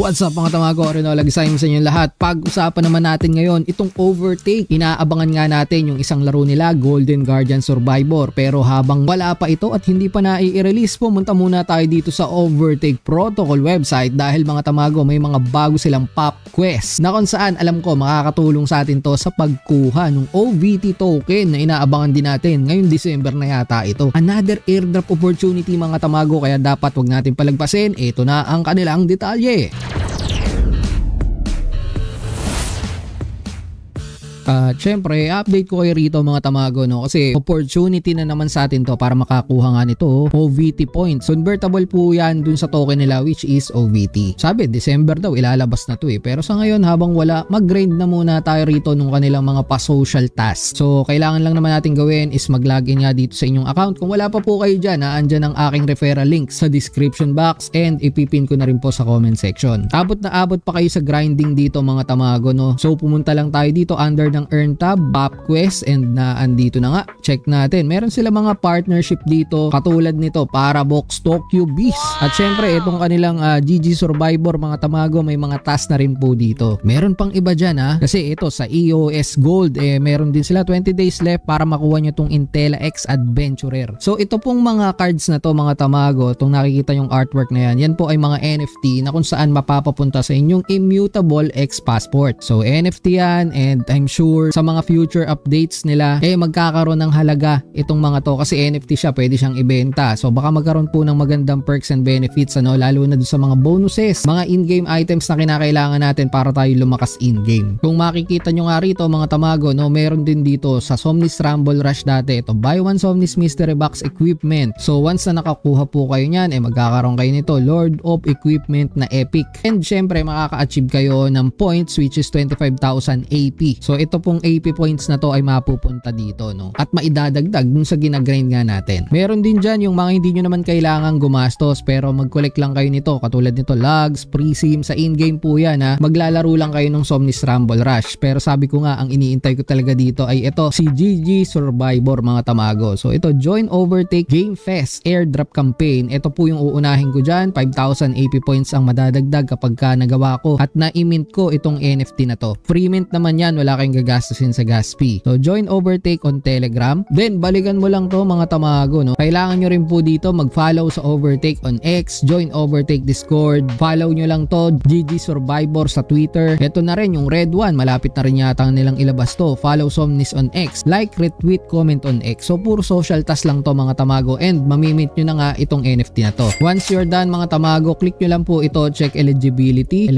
What's up mga tamago? Rinola Gisayim sa inyo lahat. Pag-usapan naman natin ngayon itong Overtake. Inaabangan nga natin yung isang laro nila, Golden Guardian Survivor. Pero habang wala pa ito at hindi pa na-i-release, pumunta muna tayo dito sa Overtake Protocol website dahil mga tamago may mga bago silang pop quest na kung saan alam ko makakatulong sa atin to sa pagkuha ng OVT token na inaabangan din natin ngayong December na yata ito. Another airdrop opportunity mga tamago, kaya dapat wag natin palagpasin. Ito na ang kanilang detalye. Syempre, update ko kayo rito mga tamago, no? Kasi opportunity na naman sa atin to para makakuha nga nito OVT points. Convertible po yan dun sa token nila which is OVT. Sabi, December daw ilalabas na to eh. Pero sa ngayon habang wala, mag-grind na muna tayo rito nung kanilang mga pa-social tasks. So, kailangan lang naman natin gawin is mag-login nga dito sa inyong account. Kung wala pa po kayo dyan, andyan ang aking referral link sa description box and ipipin ko na rin po sa comment section. Abot na abot pa kayo sa grinding dito mga tamago, no? So, pumunta lang tayo dito under ng earn tab, pop quest, and andito na nga, check natin. Meron sila mga partnership dito katulad nito, Parabox, Tokyo Beast. At syempre itong kanilang GG Survivor mga tamago, may mga task na rin po dito. Meron pang iba dyan kasi ito sa EOS Gold meron din sila 20 days left para makuha nyo tong Intela X Adventurer. So ito pong mga cards na to mga tamago, itong nakikita yung artwork na yan po ay mga NFT na kung saan mapapapunta sa inyong Immutable X Passport. So NFT yan, and I'm sure sa mga future updates nila magkakaroon ng halaga itong mga to kasi NFT siya, pwede siyang ibenta. So baka magkaroon po ng magandang perks and benefits lalo na dun sa mga bonuses, mga in-game items na kinakailangan natin para tayo lumakas in-game. Kung makikita nyo nga rito mga tamago, meron din dito sa Somnis Rumble Rush dati ito, buy one Somnis Mystery Box Equipment. So once na nakakuha po kayo nyan, magkakaroon kayo nito Lord of Equipment na epic, and syempre makaka-achieve kayo ng points which is 25,000 AP. So ito pong AP points na to ay mapupunta dito, no? At maidadagdag dun sa ginagrind nga natin. Meron din dyan yung mga hindi nyo naman kailangan gumastos pero mag-collect lang kayo nito. Katulad nito, logs, pre-sim, sa in-game po yan maglalaro lang kayo ng Somnis Rumble Rush. Pero sabi ko nga, ang iniintay ko talaga dito ay ito, si GG Survivor mga tamago. So ito, Join Overtake Game Fest Airdrop Campaign. Ito po yung uunahin ko dyan. 5,000 AP points ang madadagdag kapag ka nagawa ko at na-mint ko itong NFT na to. Free mint naman yan, wala kayong gagastusin sa gas fee. So join Overtake on Telegram. Then balikan mo lang to mga tamago, no? Kailangan nyo rin po dito mag-follow sa Overtake on X, join Overtake Discord, follow nyo lang to GG Survivor sa Twitter. Ito na rin yung red one, malapit na rin yata nilang ilabas to. Follow Somnis on X, like, retweet, comment on X. So puro social task lang to mga tamago, and mamimit nyo na nga itong NFT na to. Once you're done mga tamago, click nyo lang po ito, check eligibility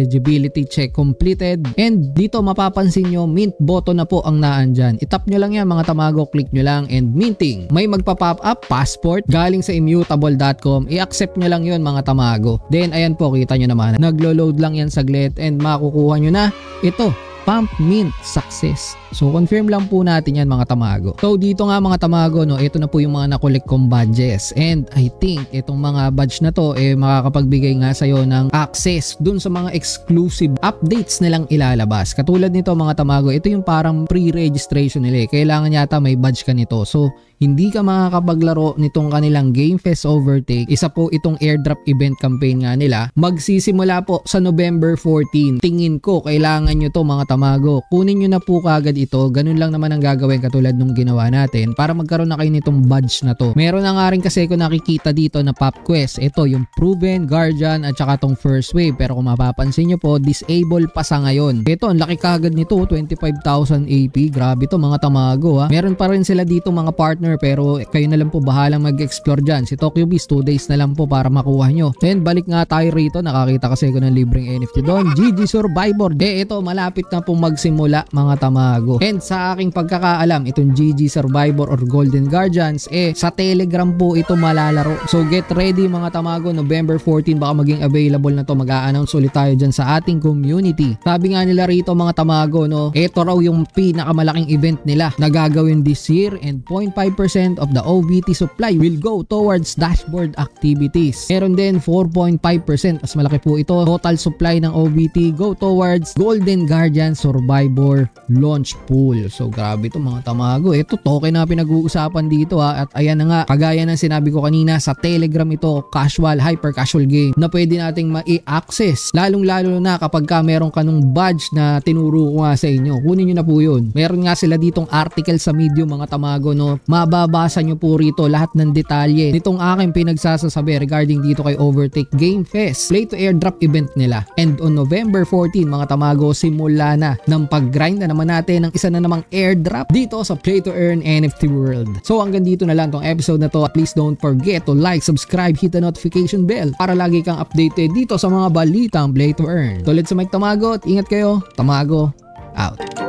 check completed, and dito mapapansin nyo mint button na po ang naandyan. Itap nyo lang yan mga tamago, click nyo lang, and minting. May magpa-pop up passport galing sa immutable.com, i-accept nyo lang yun mga tamago. Then ayan po, kita nyo naman, naglo-load lang yan saglit and makukuha nyo na ito, pump mint success. So confirm lang po natin yan mga tamago. So dito nga mga tamago, ito na po yung mga nakolek kong badges, and I think itong mga badge na to makakapagbigay nga sa'yo ng access dun sa mga exclusive updates nilang ilalabas. Katulad nito mga tamago, ito yung parang pre-registration nila. Kailangan yata may badge ka nito. So hindi ka makakapaglaro nitong kanilang Game Fest Overtake. Isa po itong airdrop event campaign nga nila. Magsisimula po sa November 14. Tingin ko kailangan nyo to mga tamago. Kunin nyo na po kagad ito. Ganun lang naman ang gagawin katulad nung ginawa natin para magkaroon na kayo nitong badge na to. Meron na nga rin kasi ko nakikita dito na pop quest. Ito yung Proven, Guardian at saka tong First Wave. Pero kung mapapansin nyo po, disable pa sa ngayon. Ito, ang laki kagad nito, 25,000 AP. Grabe to mga tamago Meron pa rin sila dito mga partner, pero kayo na lang po bahalang mag-explore dyan. Si Tokyo Beast 2 days na lang po para makuha nyo. Then balik nga tayo rito, nakakita kasi ko ng libreng NFT doon, GG Survivor. Ito malapit na pong magsimula mga tamago. And sa aking pagkakaalam, itong GG Survivor or Golden Guardians sa Telegram po ito malalaro. So get ready mga tamago, November 14 baka maging available na to. Mag-a-announce ulit tayo dyan sa ating community. Sabi nga nila rito mga tamago, ito raw yung pinakamalaking event nila na gagawin this year, and 0.5% of the OVT supply will go towards dashboard activities. Meron din 4.5%, mas malaki po ito, total supply ng OVT go towards Golden Guardian Alliance Survivor Launch Pool. So grabe to mga tamago. Ito token na pinag-uusapan dito at ayan na nga, kagaya ng sinabi ko kanina, sa Telegram ito, casual, hyper casual game na pwede nating ma-access. Lalong lalo na kapag ka meron ka nung badge na tinuro ko nga sa inyo. Kunin nyo na po yun. Meron nga sila ditong article sa Medium mga tamago, no. Mababasa nyo po rito lahat ng detalye nitong aking pinagsasasabi regarding dito kay Overtake Game Fest Play to Airdrop event nila. And on November 14 mga tamago, simula na ng pag-grind na naman natin ng isa na namang airdrop dito sa Play to Earn NFT World. So hanggang dito na lang tong episode na to, at please don't forget to like, subscribe, hit the notification bell para lagi kang updated dito sa mga balitang Play to Earn. Tulad sa Mike Tamago at ingat kayo, Tamago out.